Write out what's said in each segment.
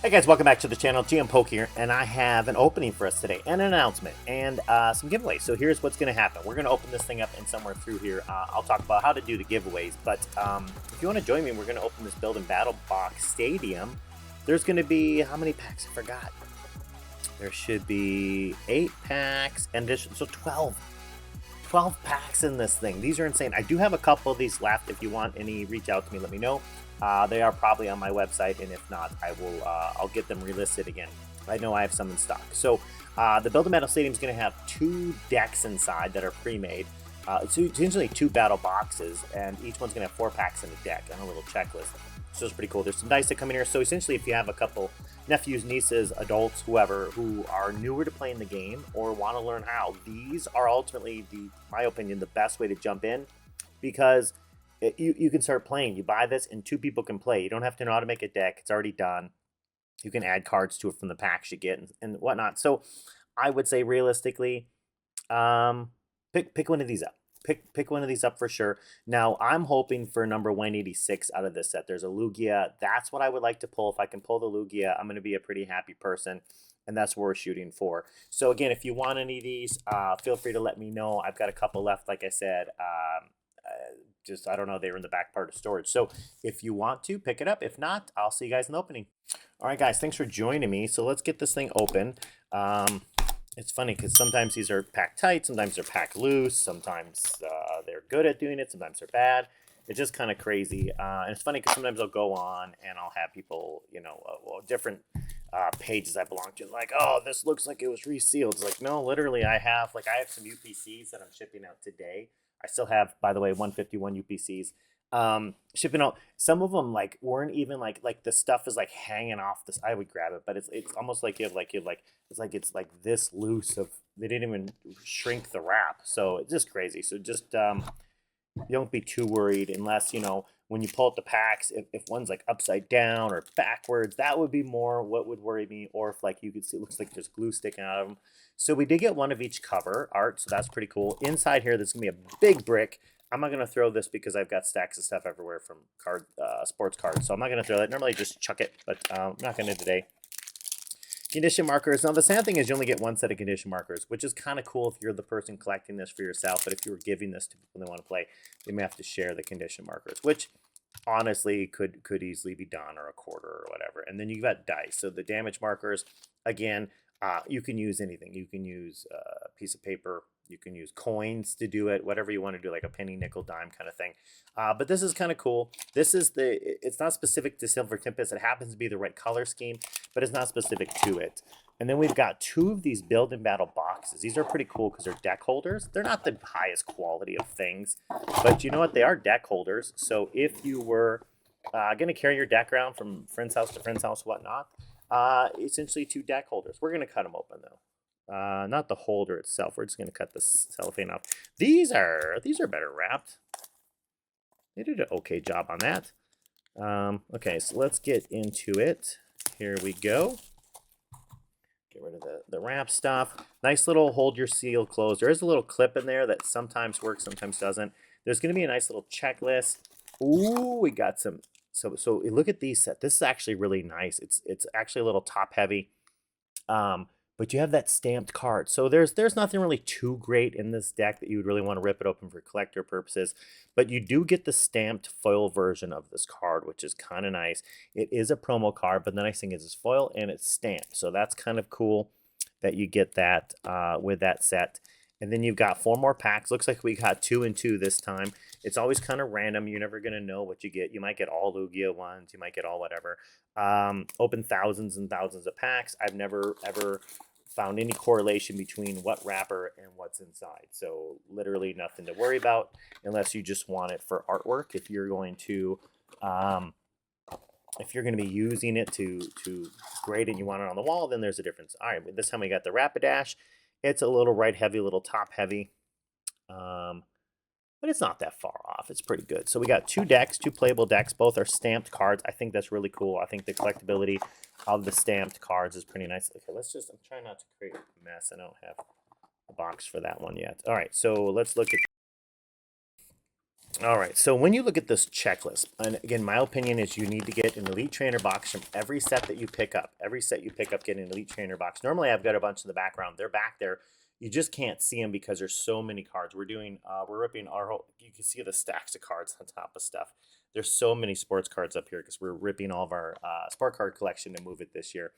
Hey guys, welcome back to the channel. GM Poke here, and I have an opening for us today, and an announcement, and some giveaways. So here's what's going to happen. We're going to open this thing up, and somewhere through here, I'll talk about how to do the giveaways. But if you want to join me, we're going to open this Build and Battle Box Stadium. There's going to be, how many packs? I forgot. There should be 8 packs, and so 12 packs in this thing. These are insane. I do have a couple of these left. If you want any, reach out to me, let me know. They are probably on my website, and if not, I'll get them relisted again. I know I have some in stock. So the Build a Battle Stadium is going to have 2 decks inside that are pre-made. It's usually 2 battle boxes, and each one's going to have 4 packs in a deck and a little checklist. So it's pretty cool. There's some dice that come in here. So essentially, if you have a couple nephews, nieces, adults, whoever, who are newer to playing the game or want to learn how, these are ultimately, my opinion, the best way to jump in, because you can start playing. You buy this and 2 people can play. You don't have to know how to make a deck. It's already done. You can add cards to it from the packs you get and whatnot. So I would say realistically, pick one of these up. Pick one of these up for sure. Now I'm hoping for number 186 out of this set. There's a Lugia. That's what I would like to pull. If I can pull the Lugia, I'm going to be a pretty happy person, and that's what we're shooting for. So again, if you want any of these, feel free to let me know. I've got a couple left, like I said. Just, I don't know, they were in the back part of storage. So if you want to, pick it up. If not, I'll see you guys in the opening. All right, guys, thanks for joining me. So let's get this thing open. It's funny because sometimes these are packed tight, sometimes they're packed loose, sometimes they're good at doing it, sometimes they're bad. It's just kind of crazy. And it's funny because sometimes I'll go on and I'll have people, different pages I belong to, like, oh, this looks like it was resealed. It's like, no, literally, I have some UPCs that I'm shipping out today. I still have, by the way, 151 UPCs shipping out. Some of them like weren't even like the stuff is like hanging off this. I would grab it, but it's almost like it's like this loose. Of they didn't even shrink the wrap, so it's just crazy. So just don't be too worried unless, when you pull out the packs, if one's like upside down or backwards, that would be more what would worry me. Or if like you could see, it looks like there's glue sticking out of them. So we did get one of each cover art, so that's pretty cool. Inside here, there's gonna be a big brick. I'm not gonna throw this because I've got stacks of stuff everywhere from sports cards, so I'm not gonna throw that. Normally just chuck it, but I'm not gonna today. Condition markers. Now, the sad thing is you only get one set of condition markers, which is kind of cool if you're the person collecting this for yourself. But if you were giving this to people they want to play, they may have to share the condition markers, which honestly could easily be done, or a quarter or whatever. And then you've got dice. So the damage markers, again, you can use anything. You can use a piece of paper. You can use coins to do it, whatever you want to do, like a penny, nickel, dime kind of thing. But this is kind of cool. It's not specific to Silver Tempest. It happens to be the right color scheme, but it's not specific to it. And then we've got 2 of these Build and Battle boxes. These are pretty cool because they're deck holders. They're not the highest quality of things, but you know what? They are deck holders. So if you were going to carry your deck around from friend's house to friend's house, whatnot, essentially 2 deck holders. We're going to cut them open though. Not the holder itself. We're just going to cut the cellophane off. These are better wrapped. They did an okay job on that. Okay, so let's get into it. Here we go. Get rid of the wrap stuff. Nice little hold your seal closed. There is a little clip in there that sometimes works, sometimes doesn't. There's going to be a nice little checklist. Ooh, we got some. So look at these set. This is actually really nice. It's actually a little top heavy. But you have that stamped card. So there's nothing really too great in this deck that you would really want to rip it open for collector purposes. But you do get the stamped foil version of this card, which is kind of nice. It is a promo card, but the nice thing is it's foil and it's stamped. So that's kind of cool that you get that with that set. And then you've got 4 more packs. Looks like we got 2 and 2 this time. It's always kind of random. You're never going to know what you get. You might get all Lugia ones. You might get all whatever. Open thousands and thousands of packs. I've never, ever found any correlation between what wrapper and what's inside. So literally nothing to worry about unless you just want it for artwork. If you're going to be using it to grade it and you want it on the wall, then there's a difference. All right, this time we got the Rapidash. It's a little right heavy, a little top heavy. But it's not that far off. It's pretty good. So we got 2 decks, 2 playable decks. Both are stamped cards. I think that's really cool. I think the collectability of the stamped cards is pretty nice. Okay, I'm trying not to create a mess. I don't have a box for that one yet. All right, so let's look at All right, so when you look at this checklist, and again, my opinion is you need to get an Elite Trainer box from every set that you pick up. Every set you pick up, get an Elite Trainer box. Normally, I've got a bunch in the background. They're back there. You just can't see them because there's so many cards. We're ripping our whole, you can see the stacks of cards on top of stuff. There's so many sports cards up here because we're ripping all of our sport card collection to move it this year.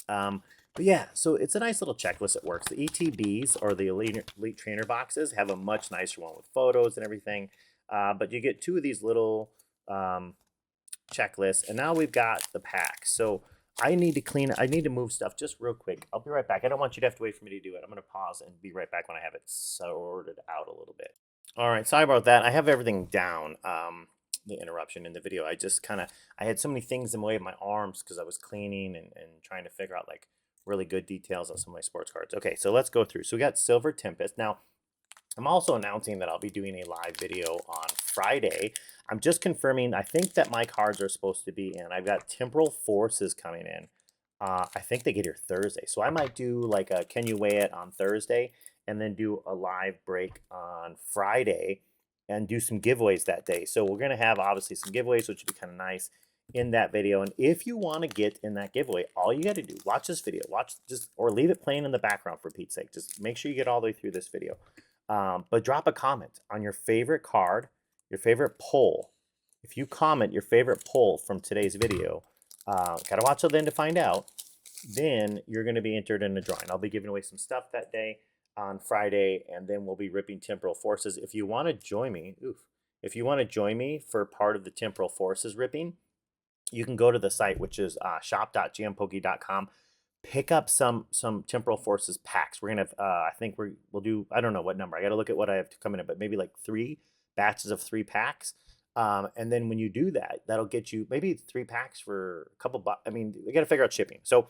But yeah, so it's a nice little checklist. It works. The ETBs or the Elite Trainer boxes have a much nicer one with photos and everything. But you get two of these little checklists, and now we've got the pack. So I need to move stuff just real quick. I'll be right back. I don't want you to have to wait for me to do it. I'm going to pause and be right back when I have it sorted out a little bit. All right, sorry about that. I have everything down. The interruption in the video. I had so many things in the way of my arms because I was cleaning and trying to figure out like really good details on some of my sports cards. Okay, so let's go through. So we got Silver Tempest. Now, I'm also announcing that I'll be doing a live video on Friday. I'm just confirming. I think that my cards are supposed to be in. I've got Temporal Forces coming in. I think they get here Thursday. So I might do like a Can You Weigh It on Thursday and then do a live break on Friday and do some giveaways that day. So we're going to have obviously some giveaways, which would be kind of nice in that video. And if you want to get in that giveaway, all you got to do, watch this video, or leave it playing in the background for Pete's sake. Just make sure you get all the way through this video. But drop a comment on your favorite card, your favorite poll. If you comment your favorite poll from today's video, gotta watch till the end to find out, then you're going to be entered in a drawing. I'll be giving away some stuff that day on Friday, and then we'll be ripping Temporal Forces. If you want to join me, for part of the Temporal Forces ripping, you can go to the site, which is shop.gmpokey.com. Pick up some Temporal Forces packs. We're gonna have, I think we'll do, I don't know what number. I got to look at what I have to come in, but maybe like 3 batches of 3 packs. And then when you do that, that'll get you maybe 3 packs for a couple bucks. I mean, we got to figure out shipping. So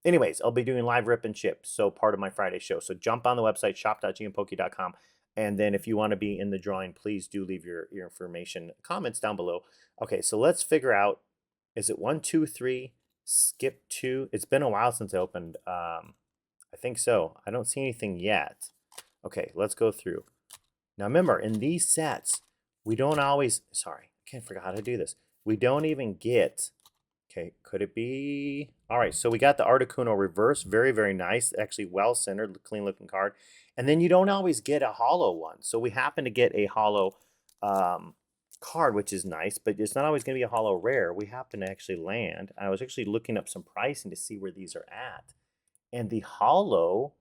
anyways, I'll be doing live rip and ship. So part of my Friday show. So jump on the website, shop.gmpokey.com. And then if you want to be in the drawing, please do leave your information, comments down below. Okay, so let's figure out, is it 1, 2, 3, skip 2? It's been a while since I opened. I think so. I don't see anything yet. Okay, let's go through. Now remember, in these sets, we don't always, sorry, I can't forget how to do this. We don't even get, okay, could it be? All right, so we got the Articuno reverse, very, very nice, actually well-centered, clean-looking card. And then you don't always get a hollow one. So we happen to get a hollow card, which is nice, but it's not always going to be a hollow rare. We happen to actually land. I was actually looking up some pricing to see where these are at. And the hollow,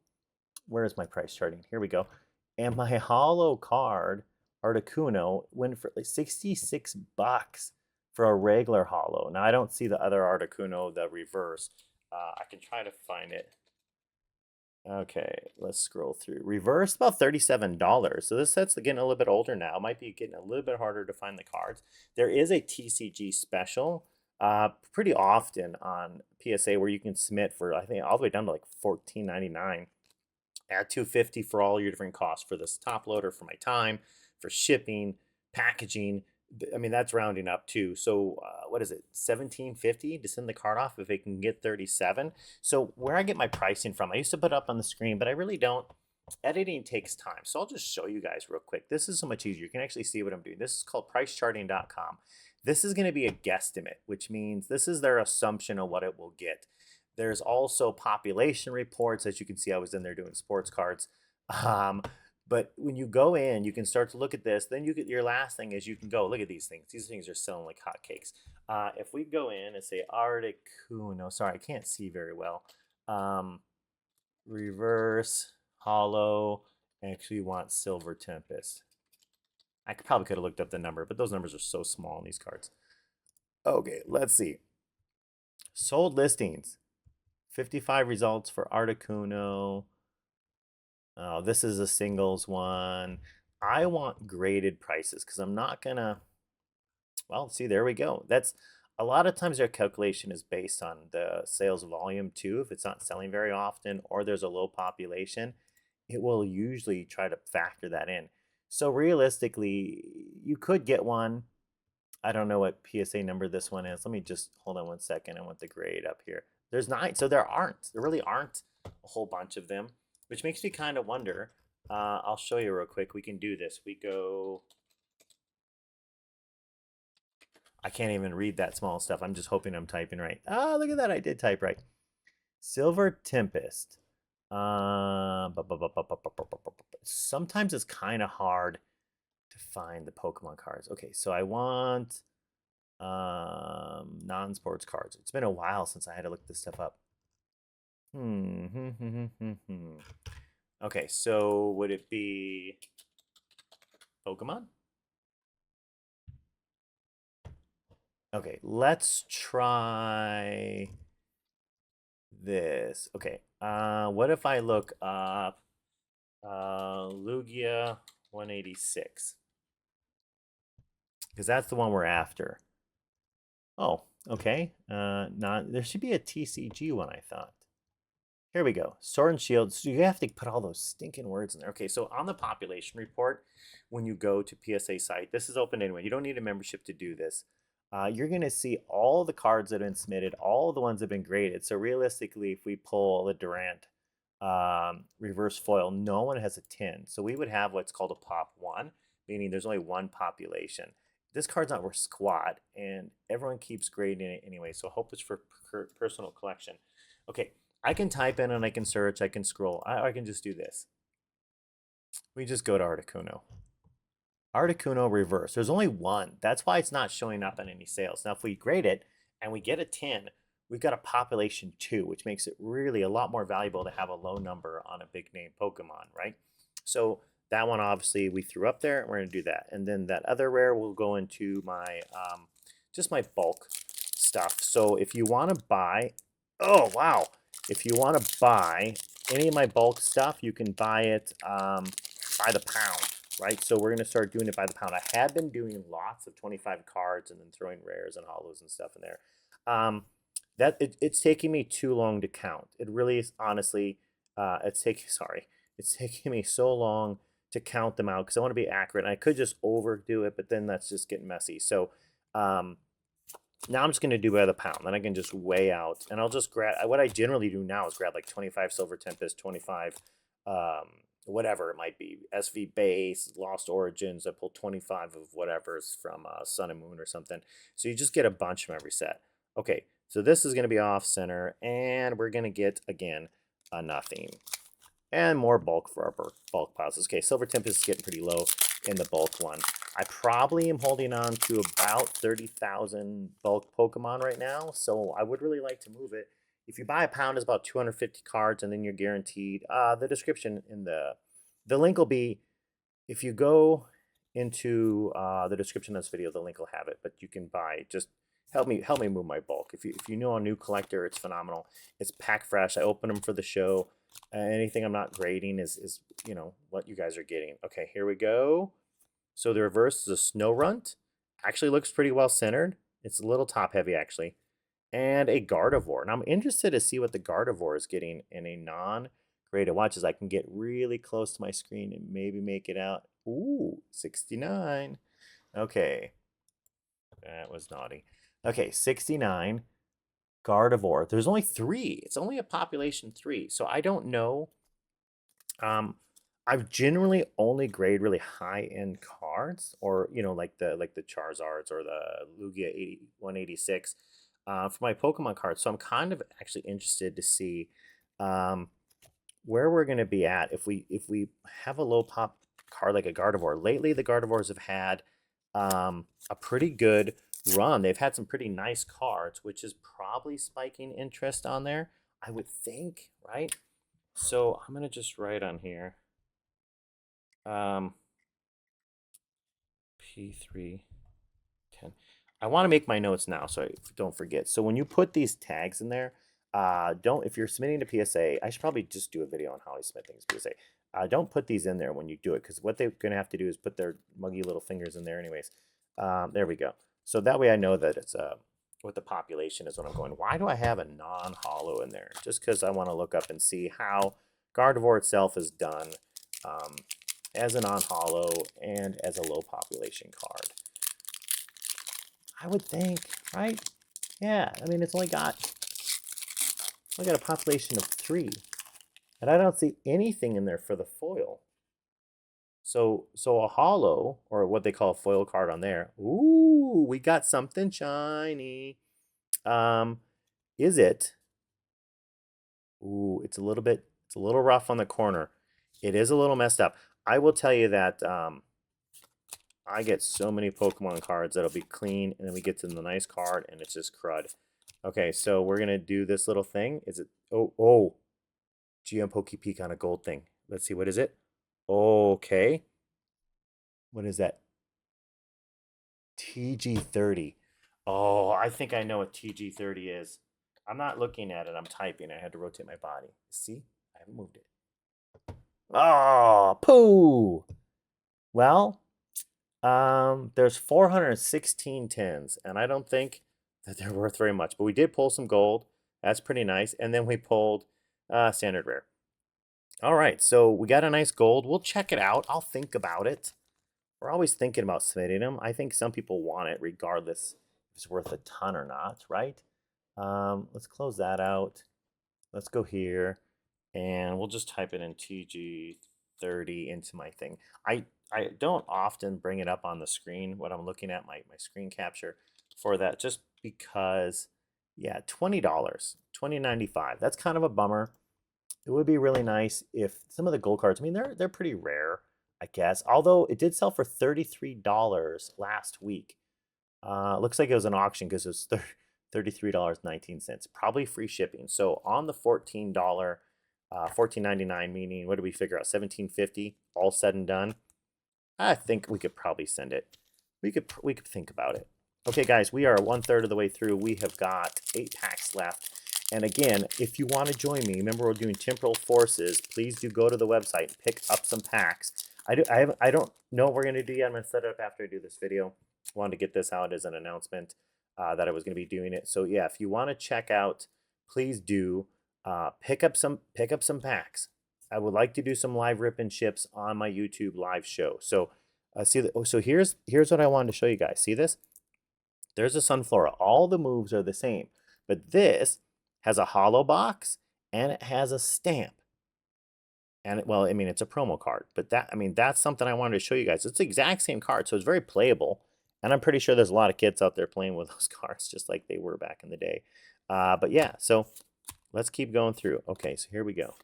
where is my price charting? Here we go. And my hollow card, Articuno, went for like 66 bucks for a regular hollow. Now I don't see the other Articuno, the reverse. I can try to find it. Okay, let's scroll through. Reverse, about $37. So this set's getting a little bit older now. Might be getting a little bit harder to find the cards. There is a TCG special pretty often on PSA where you can submit for, I think, all the way down to like $14.99. Add $2.50 for all your different costs for this top loader, for my time, for shipping, packaging. I mean, that's rounding up too. So what is it, $17.50 to send the card off if it can get 37? So where I get my pricing from, I used to put it up on the screen, but I really don't. Editing takes time. So I'll just show you guys real quick. This is so much easier. You can actually see what I'm doing. This is called pricecharting.com. This is going to be a guesstimate, which means this is their assumption of what it will get. There's also population reports. As you can see, I was in there doing sports cards. But when you go in, you can start to look at this. Then you get your last thing is you can go look at these things. These things are selling like hotcakes. If we go in and say Articuno, sorry, I can't see very well. Reverse, hollow, actually want Silver Tempest. I probably could have looked up the number, but those numbers are so small in these cards. Okay, let's see. Sold listings. 55 results for Articuno. Oh, this is a singles one. I want graded prices because I'm not gonna, well, see, there we go. That's a lot of times their calculation is based on the sales volume too. If it's not selling very often or there's a low population, it will usually try to factor that in. So realistically, you could get one. I don't know what PSA number this one is. Let me just hold on 1 second. I want the grade up here. There's 9, so there really aren't a whole bunch of them, which makes me kind of wonder. I'll show you real quick. We can do this. We go I can't even read that small stuff. I'm just hoping I'm typing right. Ah, look at that. I did type right. Silver Tempest. Sometimes it's kind of hard to find the Pokemon cards. Okay, so I want non-sports cards. It's been a while since I had to look this stuff up. Okay, so would it be Pokemon? Okay, let's try this. Okay, what if I look up Lugia 186? Because that's the one we're after. Oh, okay. Not there should be a TCG one, I thought. Here we go. Sword and Shield. So you have to put all those stinking words in there. Okay, so on the population report, when you go to PSA site, this is open anyway. You don't need a membership to do this. You're going to see all the cards that have been submitted, all the ones that have been graded. So realistically, if we pull the Durant reverse foil, no one has a 10. So we would have what's called a pop 1, meaning there's only one population. This card's not worth squat, and everyone keeps grading it anyway. So I hope it's for personal collection. Okay, I can type in and I can search, I can scroll. I can just do this. We just go to Articuno. Articuno reverse. There's only one. That's why it's not showing up on any sales. Now, if we grade it and we get a 10, we've got a population 2, which makes it really a lot more valuable to have a low number on a big name Pokemon, right? So that one, obviously, we threw up there, and we're going to do that. And then that other rare will go into my, just my bulk stuff. So if you want to buy, oh, wow. If you want to buy any of my bulk stuff, you can buy it by the pound, right? So we're going to start doing it by the pound. I have been doing lots of 25 cards and then throwing rares and hollows and stuff in there. It's taking me too long to count. It really is, honestly, it's taking me so long to count them out because I want to be accurate. And I could just overdo it, but then that's just getting messy. So now I'm just going to do by the pound. Then I can just weigh out, and I'll just grab. What I generally do now is grab like 25 Silver Tempest, 25, whatever it might be, SV Base, Lost Origins. I pull 25 of whatever's from Sun and Moon or something. So you just get a bunch from every set. Okay, so this is going to be off center, and we're going to get, again, a nothing. And more bulk for our bulk piles. Okay, Silver Tempest is getting pretty low in the bulk one. I probably am holding on to about 30,000 bulk Pokemon right now, so I would really like to move it. If you buy a pound, it's about 250 cards, and then you're guaranteed. The description in the link will be, if you go into the description of this video, the link will have it. But you can buy, just help me move my bulk. If you know a new collector, it's phenomenal. It's pack fresh. I open them for the show. Anything I'm not grading is what you guys are getting. Okay, here we go. So the reverse is a Snow Runt. Actually looks pretty well centered. It's a little top heavy actually. And a Gardevoir. Now I'm interested to see what the Gardevoir is getting in a non-graded. Watch as I can get really close to my screen and maybe make it out. Ooh, 69. Okay. That was naughty. Okay, 69. Gardevoir. There's only 3. It's only a population 3. So I don't know. I've generally only grade really high-end cards, or like the Charizards or the Lugia 186 for my Pokemon cards. So I'm kind of actually interested to see where we're going to be at if we have a low pop card like a Gardevoir. Lately, the Gardevoirs have had a pretty good run. They've had some pretty nice cards, which is probably spiking interest on there, I would think, right? So I'm going to just write on here. P310. I want to make my notes now so I don't forget. So when you put these tags in there, if you're submitting to PSA, I should probably just do a video on how I submit things to PSA. Don't put these in there when you do it, because what they're going to have to do is put their muggy little fingers in there anyways. There we go. So that way I know that it's what the population is when I'm going. Why do I have a non-hollow in there? Just because I want to look up and see how Gardevoir itself is done as a non-hollow and as a low population card. I would think, right? Yeah, I mean, it's only got a population of 3. And I don't see anything in there for the foil. So a holo, or what they call a foil card on there. Ooh, we got something shiny. Um, is it? Ooh, it's a little rough on the corner. It is a little messed up. I will tell you that I get so many Pokemon cards that'll be clean, and then we get to the nice card, and it's just crud. Okay, so we're gonna do this little thing. Is it? Oh, GM Pokepeak on a gold thing. Let's see, what is it? Okay, what is that? TG30. Oh, I think I know what TG30 is. I'm not looking at it. I'm typing. I had to rotate my body. See? I haven't moved it. Oh, poo. Well, there's 416 tins, and I don't think that they're worth very much. But we did pull some gold. That's pretty nice. And then we pulled standard rare. All right, so we got a nice gold. We'll check it out. I'll think about it. We're always thinking about submitting them. I think some people want it regardless if it's worth a ton or not, right? Let's close that out. Let's go here, and we'll just type it in TG30 into my thing. I don't often bring it up on the screen when I'm looking at my screen capture for that, just because, yeah, $20, $20.95. That's kind of a bummer. It would be really nice if some of the gold cards, I mean, they're pretty rare, I guess. Although it did sell for $33 last week. Looks like it was an auction because it was $33.19. Probably free shipping. So on the $14, $14.99, meaning what do we figure out? $17.50, all said and done. I think we could probably send it. We could think about it. Okay, guys, we are 1/3 of the way through. We have got 8 packs left. And again, if you want to join me, remember we're doing Temporal Forces. Please do go to the website and pick up some packs. I don't know what we're going to do yet. I'm going to set it up after I do this video. I wanted to get this out as an announcement that I was going to be doing it. So yeah, if you want to check out, please do pick up some packs. I would like to do some live rip and ships on my YouTube live show. So so here's what I wanted to show you guys. See this? There's a Sunflora. All the moves are the same, but this has a hollow box and it has a stamp. And well, I mean, it's a promo card, but that's something I wanted to show you guys. It's the exact same card, so it's very playable. And I'm pretty sure there's a lot of kids out there playing with those cards, just like they were back in the day. But yeah, so let's keep going through. Okay, so here we go.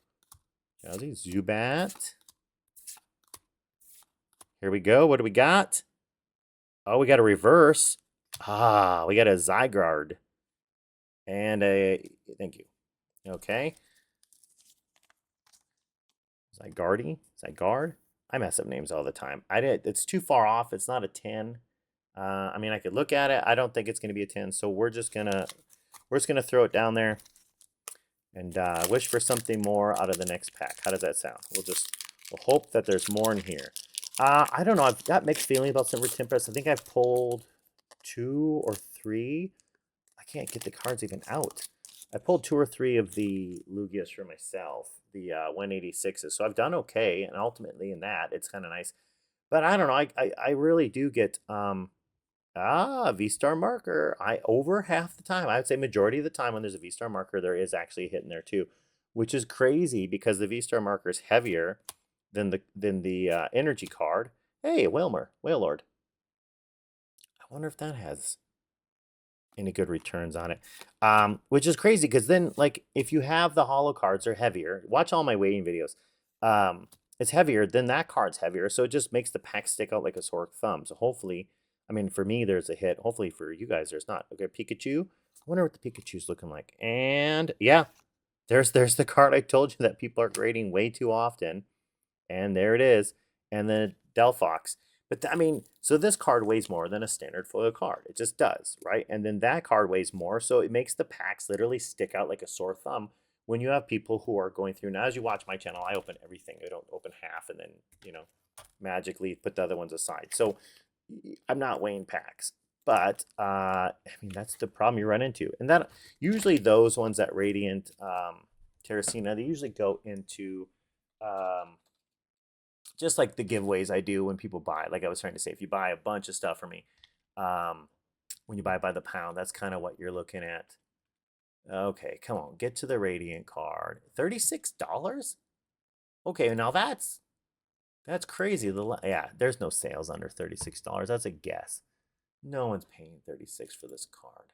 Drowsy, Zubat. Here we go. What do we got? Oh, we got a reverse. Ah, we got a Zygarde. And a, thank you. Okay. Zygarde? I mess up names all the time. It's too far off. It's not a 10. I mean, I could look at it. I don't think it's going to be a 10. So we're just gonna throw it down there and wish for something more out of the next pack. How does that sound? We'll hope that there's more in here. I don't know. I've got mixed feeling about Silver Tempest. I think I've pulled 2 or 3. I can't get the cards even out. I pulled 2 or 3 of the Lugias for myself, the 186s. So I've done okay, and ultimately in that, it's kind of nice. But I don't know. I really do get V-Star marker. Over half the time, I would say majority of the time when there's a V-Star marker, there is actually a hit in there too, which is crazy because the V-Star marker is heavier than the energy card. Hey, Wailord. I wonder if that has any good returns on it. Which is crazy because then, like, if you have the holo cards, they're heavier. Watch all my weighing videos. It's heavier, then that card's heavier, so it just makes the pack stick out like a sore thumb. So hopefully, I mean, for me, there's a hit. Hopefully for you guys, there's not. Okay, Pikachu. I wonder what the Pikachu's looking like. And yeah, there's the card I told you that people are grading way too often. And there it is. And then Delphox. But I mean, so this card weighs more than a standard foil card. It just does, right? And then that card weighs more, so it makes the packs literally stick out like a sore thumb when you have people who are going through. Now, as you watch my channel, I open everything. I don't open half and then, magically put the other ones aside. So I'm not weighing packs. But, I mean, that's the problem you run into. And that usually those ones that Radiant, Terracina, they usually go into just like the giveaways I do when people buy. Like I was trying to say, if you buy a bunch of stuff for me, when you buy by the pound, that's kind of what you're looking at. Okay, come on, get to the Radiant card. $36? Okay, now that's That's crazy. Yeah, there's no sales under $36. That's a guess. No one's paying 36 for this card.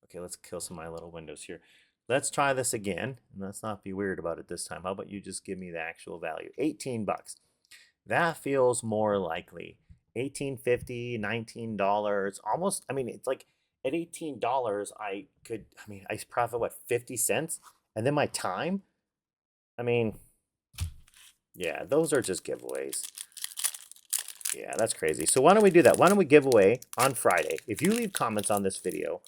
Okay, let's kill some of my little windows here. Let's try this again, and let's not be weird about it this time. How about you just give me the actual value? 18 bucks. That feels more likely. 18.50, $19, almost. I mean, it's like at $18, I profit what, 50 cents? And then my time? I mean, yeah, those are just giveaways. Yeah, that's crazy. So why don't we do that? Why don't we give away on Friday? If you leave comments on this video,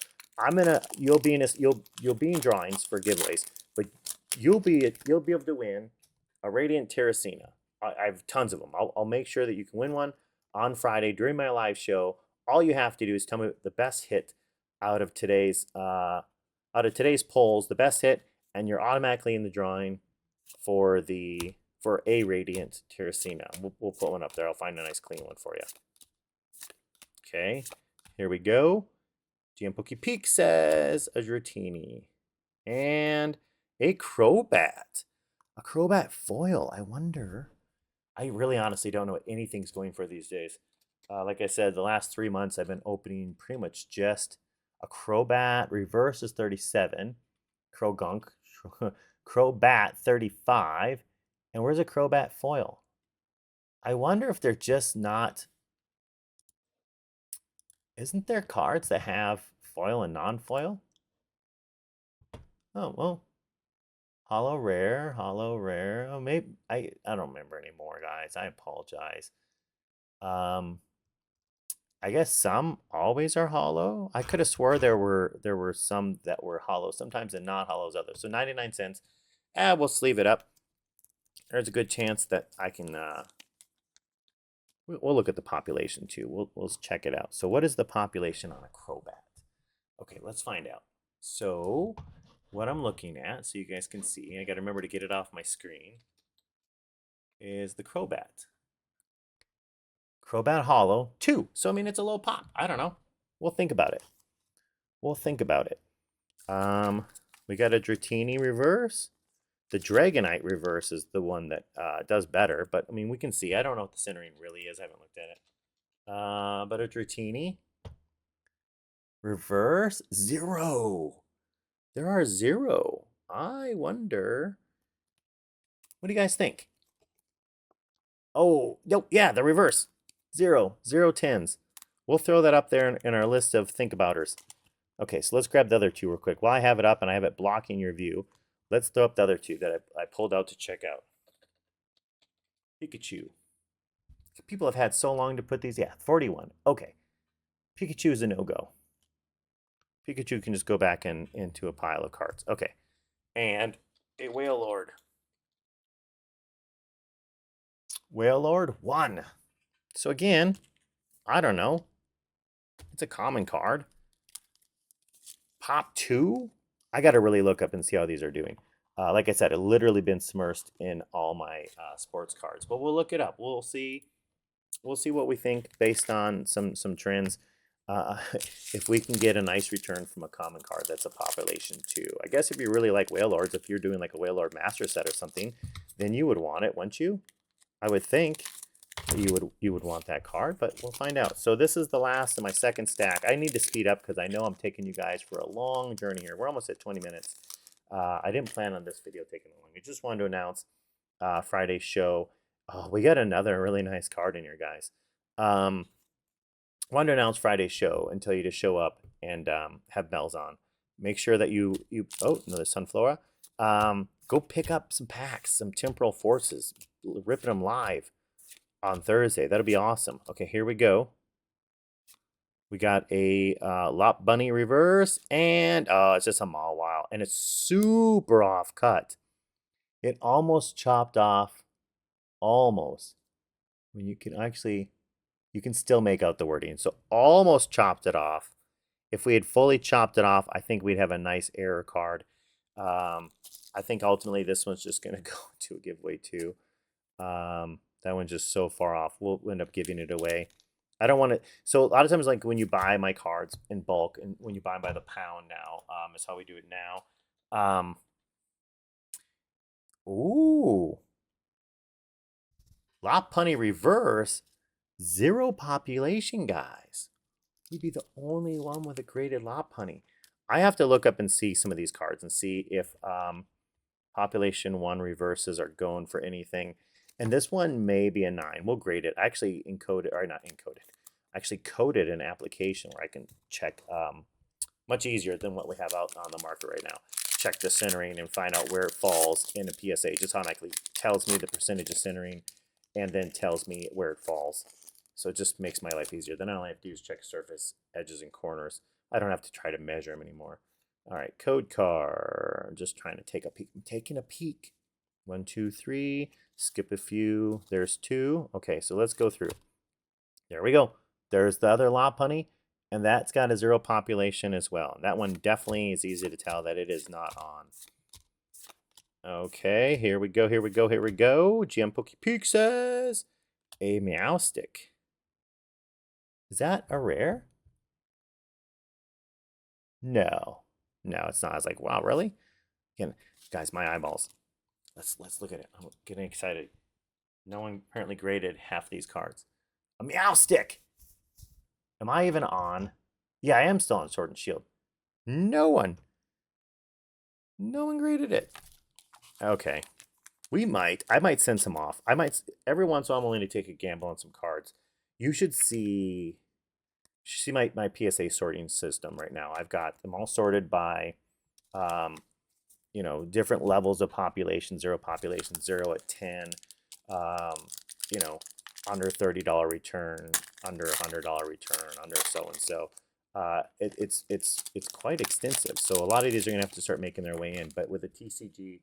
you'll be in drawings for giveaways, but you'll be able to win a Radiant Terracina. I have tons of them. I'll make sure that you can win one on Friday during my live show. All you have to do is tell me the best hit out of today's polls, the best hit, and you're automatically in the drawing for a Radiant Terracina. We'll put one up there. I'll find a nice clean one for you. Okay, here we go. GM Pokey Peak says a Dratini and a Crobat. A Crobat foil. I wonder. I really honestly don't know what anything's going for these days. Like I said, the last 3 months I've been opening pretty much just a Crobat. Reverse is 37. Crogunk. Crobat 35. And where's a Crobat foil? I wonder if they're just not... Isn't there cards that have foil and non-foil? Oh, well. Hollow rare, hollow rare. Oh, maybe I don't remember anymore, guys. I apologize. I guess some always are hollow. I could have swore there were some that were hollow sometimes and not hollows others. So 99 cents. We'll sleeve it up. There's a good chance that I can we'll look at the population too. We'll check it out. So what is the population on a Crobat? Okay, let's find out. So what I'm looking at, so you guys can see, I got to remember to get it off my screen, is the Crobat. Crobat Hollow 2. So, I mean, it's a low pop. I don't know. We'll think about it. We'll think about it. We got a Dratini reverse. The Dragonite reverse is the one that does better. But, I mean, we can see. I don't know what the centering really is. I haven't looked at it. But a Dratini. Reverse. 0. There are 0. I wonder. What do you guys think? Oh, yeah, the reverse. 0. 0 tens. We'll throw that up there in our list of think abouters. Okay, so let's grab the other two real quick. While I have it up and I have it blocking your view, let's throw up the other two that I pulled out to check out. Pikachu. People have had so long to put these. Yeah, 41. Okay. Pikachu is a no-go. Pikachu can just go back into a pile of cards. Okay. And a Whale Lord. Whale Lord 1. So again, I don't know. It's a common card. Pop 2? I got to really look up and see how these are doing. Like I said, it literally been submersed in all my sports cards. But we'll look it up. We'll see what we think based on some trends. If we can get a nice return from a common card that's a population 2. I guess if you really like Whale Lords, if you're doing like a Whale Lord Master set or something, then you would want it, wouldn't you? I would think you would want that card, but we'll find out. So this is the last of my second stack. I need to speed up because I know I'm taking you guys for a long journey here. We're almost at 20 minutes. I didn't plan on this video taking long. I just wanted to announce Friday's show. Oh, we got another really nice card in here, guys. Wanted to announce Friday's show and tell you to show up and have bells on. Make sure that you oh, another Sunflora. Go pick up some packs, some Temporal Forces, ripping them live on Thursday. That'll be awesome. Okay, here we go. We got a Lop Bunny reverse, and it's just a Mawile, and it's super off cut. It almost chopped off, almost. I mean, you can still make out the wording. So almost chopped it off. If we had fully chopped it off, I think we'd have a nice error card. I think ultimately this one's just going to go to a giveaway too. That one's just so far off. We'll end up giving it away. I don't want to. So a lot of times, like when you buy my cards in bulk, and when you buy them by the pound now, is how we do it now. Ooh, Lopunny reverse, 0 population, guys. We'd be the only one with a graded Lopunny. I have to look up and see some of these cards and see if population 1 reverses are going for anything. And this one may be a 9. We'll grade it. I actually encoded, or not encoded, I actually coded an application where I can check, much easier than what we have out on the market right now. Check the centering and find out where it falls in a PSA. It just automatically tells me the percentage of centering and then tells me where it falls. So it just makes my life easier. Then all I have to do is check surface, edges, and corners. I don't have to try to measure them anymore. All right, code car. I'm just trying to take a peek. I'm taking a peek. 1, 2, 3. Skip a few. There's 2. Okay, so let's go through. There we go. There's the other Lopunny, and that's got a 0 population as well. That one definitely is easy to tell that it is not on. Okay, here we go, here we go, here we go. GM Pokepeak says a Meowstic. Is that a rare? No. No, it's not. I was like, wow, really? Again, guys, my eyeballs. Let's look at it. I'm getting excited. No one apparently graded half these cards. A Meowstic! Am I even on? Yeah, I am still on Sword and Shield. No one. No one graded it. Okay. I might send some off. Every once in a while I'm willing to take a gamble on some cards. You should see my PSA sorting system right now. I've got them all sorted by, different levels of population, 0 population, 0 at 10, under $30 return, under $100 return, under so-and-so. It's quite extensive. So a lot of these are going to have to start making their way in. But with the TCG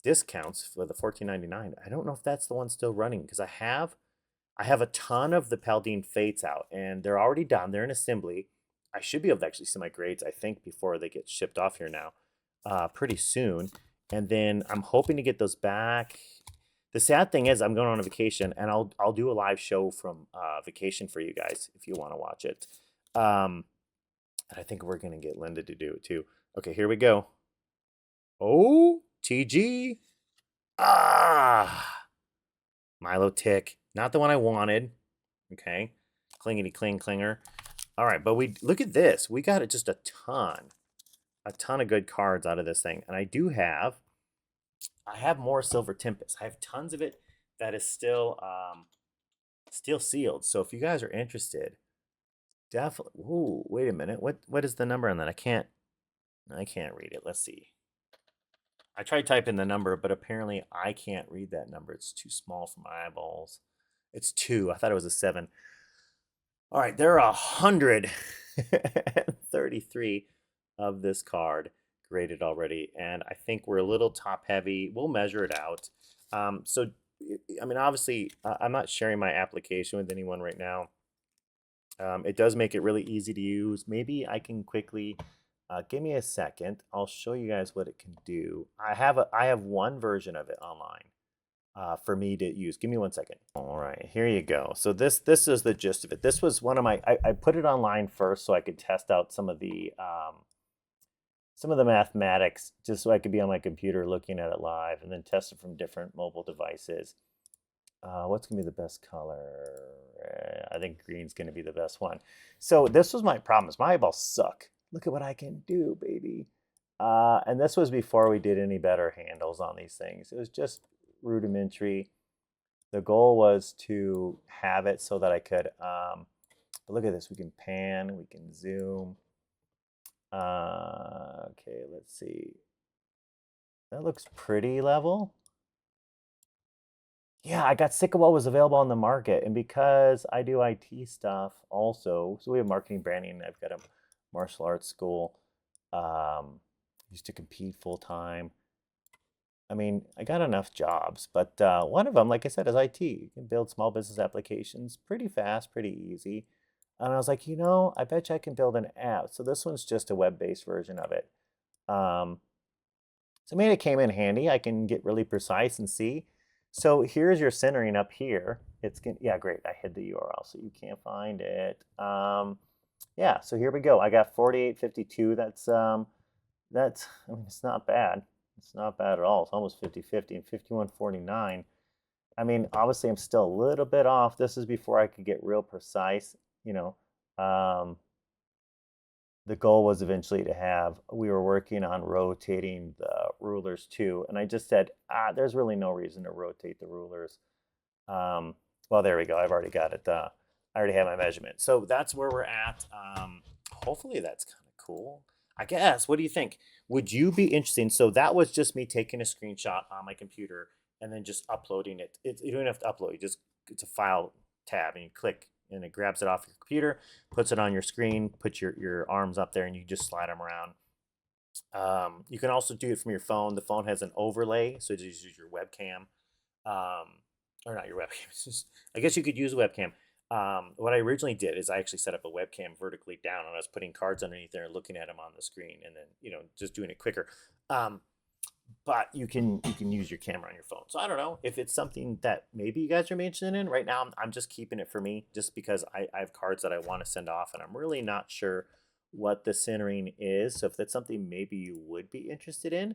discounts for the $14.99, I don't know if that's the one still running, because I have a ton of the Paldine Fates out, and they're already done. They're in assembly. I should be able to actually see my grades, I think, before they get shipped off here now, pretty soon. And then I'm hoping to get those back. The sad thing is I'm going on a vacation, and I'll do a live show from vacation for you guys if you want to watch it. And I think we're going to get Linda to do it too. Okay, here we go. Oh, TG. Milotic. Not the one I wanted. Okay. Klingity Kling Klinger. All right, but look at this. We got just a ton of good cards out of this thing. And I have more Silver Tempest. I have tons of it that is still sealed. So if you guys are interested, definitely. Ooh, wait a minute. What is the number on that? I can't read it. Let's see. I tried typing the number, but apparently I can't read that number. It's too small for my eyeballs. It's 2. I thought it was a 7. All right, there are 133 of this card graded already, and I think we're a little top heavy. We'll measure it out. So, I mean, obviously, I'm not sharing my application with anyone right now. It does make it really easy to use. Maybe I can quickly, give me a second. I'll show you guys what it can do. I have one version of it online for me to use. Give me 1 second. All right, here you go. So this is the gist of it. This was one of my, I put it online first so I could test out some of the mathematics, just so I could be on my computer looking at it live, and then test it from different mobile devices. What's going to be the best color? I think green's going to be the best one. So this was my problem. Is my eyeballs suck. Look at what I can do, baby. And this was before we did any better handles on these things. It was just rudimentary. The goal was to have it so that I could, look at this. We can pan, we can zoom. Okay, let's see. That looks pretty level. Yeah, I got sick of what was available on the market. And because I do IT stuff also, so we have marketing, branding, I've got a martial arts school, used to compete full time. I mean, I got enough jobs, but one of them, like I said, is IT. You can build small business applications pretty fast, pretty easy. And I was like, I bet you I can build an app. So this one's just a web-based version of it. So I mean, it came in handy. I can get really precise and see. So here's your centering up here. Yeah, great. I hid the URL so you can't find it. Yeah, so here we go. I got 4852. That's I mean, it's not bad. It's not bad at all. It's almost 50-50, and 5149. I mean, obviously, I'm still a little bit off. This is before I could get real precise. You know, um, the goal was eventually to have, we were working on rotating the rulers too. And I just said, there's really no reason to rotate the rulers. Um, well, there we go. I've already got it. I already have my measurement. So that's where we're at. Hopefully that's kind of cool. I guess. What do you think? Would you be interested? So that was just me taking a screenshot on my computer and then just uploading it. You don't have to upload. It's a file tab and you click and it grabs it off your computer, puts it on your screen, puts your arms up there and you just slide them around. You can also do it from your phone. The phone has an overlay, so just use your webcam, um, or not your webcam. I guess you could use a webcam. What I originally did is I actually set up a webcam vertically down, and I was putting cards underneath there and looking at them on the screen, and then just doing it quicker. Um, but you can use your camera on your phone. So I don't know if it's something that maybe you guys are interested in. Right now, I'm just keeping it for me, just because I have cards that I want to send off, and I'm really not sure what the centering is. So if that's something maybe you would be interested in,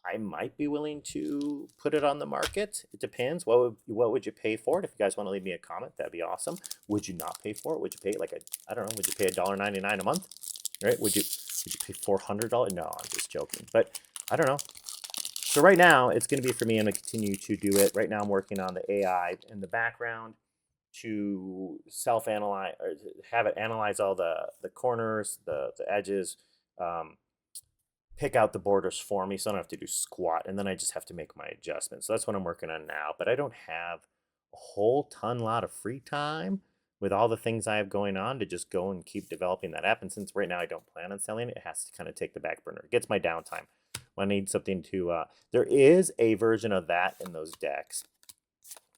I might be willing to put it on the market. It depends. What would you pay for it? If you guys want to leave me a comment, that'd be awesome. Would you not pay for it? Would you pay like I don't know, would you pay $1.99 a month? Right? Would you pay $400? No, I'm just joking. But I don't know. So right now, it's going to be for me. I'm going to continue to do it. Right now, I'm working on the AI in the background to self-analyze or have it analyze all the corners, the edges, um, pick out the borders for me, so I don't have to do squat, and then I just have to make my adjustments. So that's what I'm working on now. But I don't have a whole lot of free time with all the things I have going on to just go and keep developing that app. And since right now I don't plan on selling it, it has to kind of take the back burner. It gets my downtime when I need something to. There is a version of that in those decks.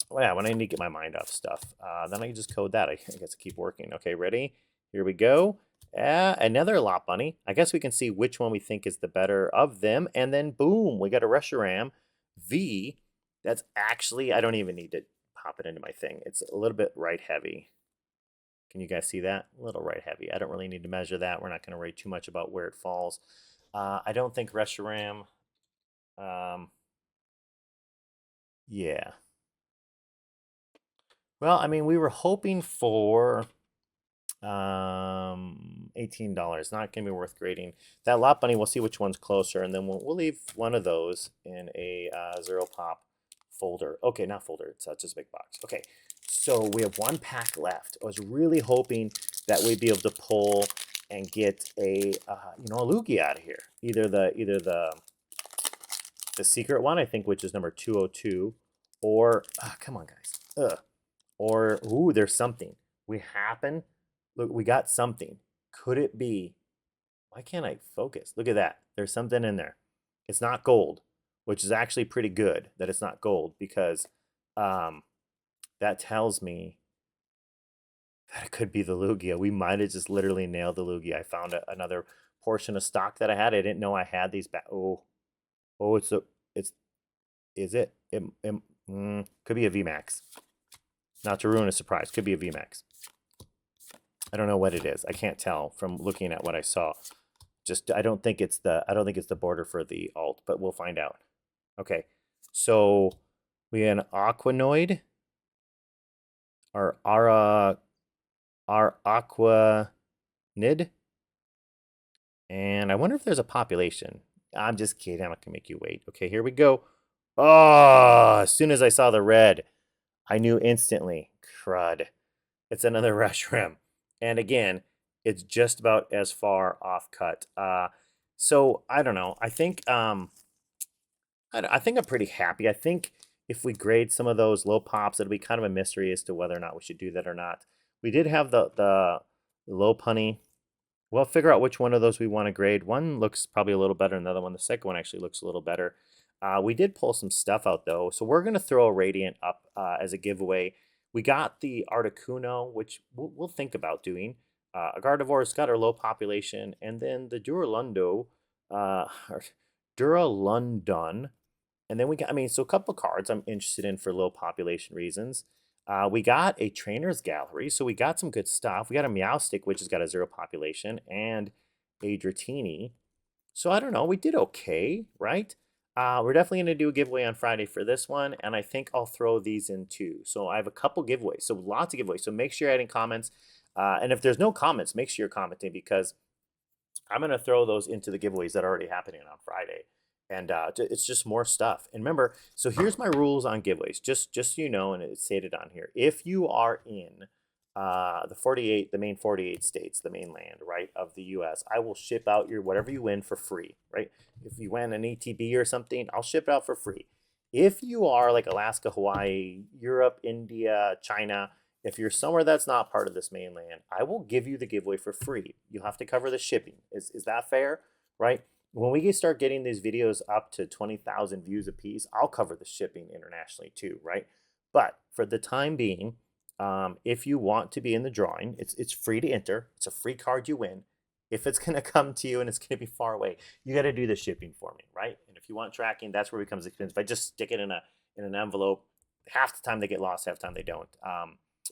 Well, yeah, when I need to get my mind off stuff, then I can just code that. I guess I keep working. Okay, ready? Here we go. Another lot bunny. I guess we can see which one we think is the better of them. And then boom, we got a Reshiram V. That's actually, I don't even need to pop it into my thing. It's a little bit right heavy. Can you guys see that? A little right heavy. I don't really need to measure that. We're not going to worry too much about where it falls. I don't think Reshiram, yeah. Well, I mean, we were hoping for $18. Not gonna be worth grading. That lot bunny, we'll see which one's closer, and then we'll leave one of those in a zero pop folder. Okay, not folder, it's just a big box. Okay, so we have one pack left. I was really hoping that we'd be able to pull and get a a Lugia out of here. Either the secret one, I think, which is number 202, or come on guys. Or ooh, there's something. We happen. Look, we got something. Could it be? Why can't I focus? Look at that. There's something in there. It's not gold, which is actually pretty good that it's not gold, because um, that tells me that it could be the Lugia. We might have just literally nailed the Lugia. I found another portion of stock that I had. I didn't know I had these back. Oh, it's is it? Could be a VMAX. Not to ruin a surprise. Could be a VMAX. I don't know what it is. I can't tell from looking at what I saw. Just I don't think it's the border for the alt, but we'll find out. Okay. So we had an Aquanoid. Our Aquanid. And I wonder if there's a population. I'm just kidding. I'm not gonna make you wait. Okay, here we go. Oh, as soon as I saw the red, I knew instantly. Crud. It's another Reshiram. And again, it's just about as far off cut. So I don't know. I think I think I'm pretty happy. I think if we grade some of those low pops, it'll be kind of a mystery as to whether or not we should do that or not. We did have the low punny. We'll figure out which one of those we want to grade. One looks probably a little better than the other one. The second one actually looks a little better. We did pull some stuff out though, so we're gonna throw a Radiant up as a giveaway. We got the Articuno, which we'll think about doing. A Gardevoir's got our low population, and then the Duraludon, or Duraludon, and then we got, I mean, so a couple cards I'm interested in for low population reasons. We got a Trainer's Gallery, so we got some good stuff. We got a Meowstic, which has got a 0 population, and a Dratini. So I don't know, we did okay, right? We're definitely going to do a giveaway on Friday for this one, and I think I'll throw these in too. So I have a couple giveaways, so lots of giveaways. So make sure you're adding comments, and if there's no comments, make sure you're commenting because I'm going to throw those into the giveaways that are already happening on Friday. And it's just more stuff. And remember, so here's my rules on giveaways, just so you know, and it's stated on here. If you are in the main 48 states, the mainland, right, of the U.S., I will ship out your whatever you win for free, right? If you win an ATB or something, I'll ship it out for free. If you are like Alaska, Hawaii, Europe, India, China, if you're somewhere that's not part of this mainland, I will give you the giveaway for free. You'll have to cover the shipping. Is that fair? Right? When we start getting these videos up to 20,000 views a piece, I'll cover the shipping internationally too, right? But for the time being, if you want to be in the drawing, it's free to enter. It's a free card you win. If it's going to come to you and it's going to be far away, you got to do the shipping for me, right? And if you want tracking, that's where it becomes expensive. If I just stick it in an envelope, half the time they get lost, half the time they don't.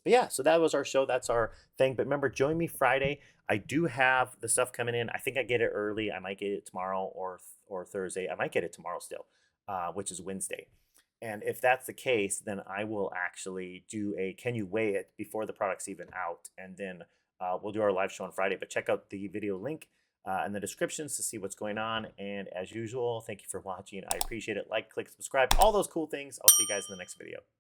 But yeah, so that was our show. That's our thing. But remember, join me Friday. I do have the stuff coming in. I think I get it early. I might get it tomorrow or Thursday. I might get it tomorrow still, which is Wednesday. And if that's the case, then I will actually do a can you weigh it before the product's even out, and then we'll do our live show on Friday. But check out the video link in the descriptions to see what's going on. And as usual, thank you for watching. I appreciate it. Like, click, subscribe, all those cool things. I'll see you guys in the next video.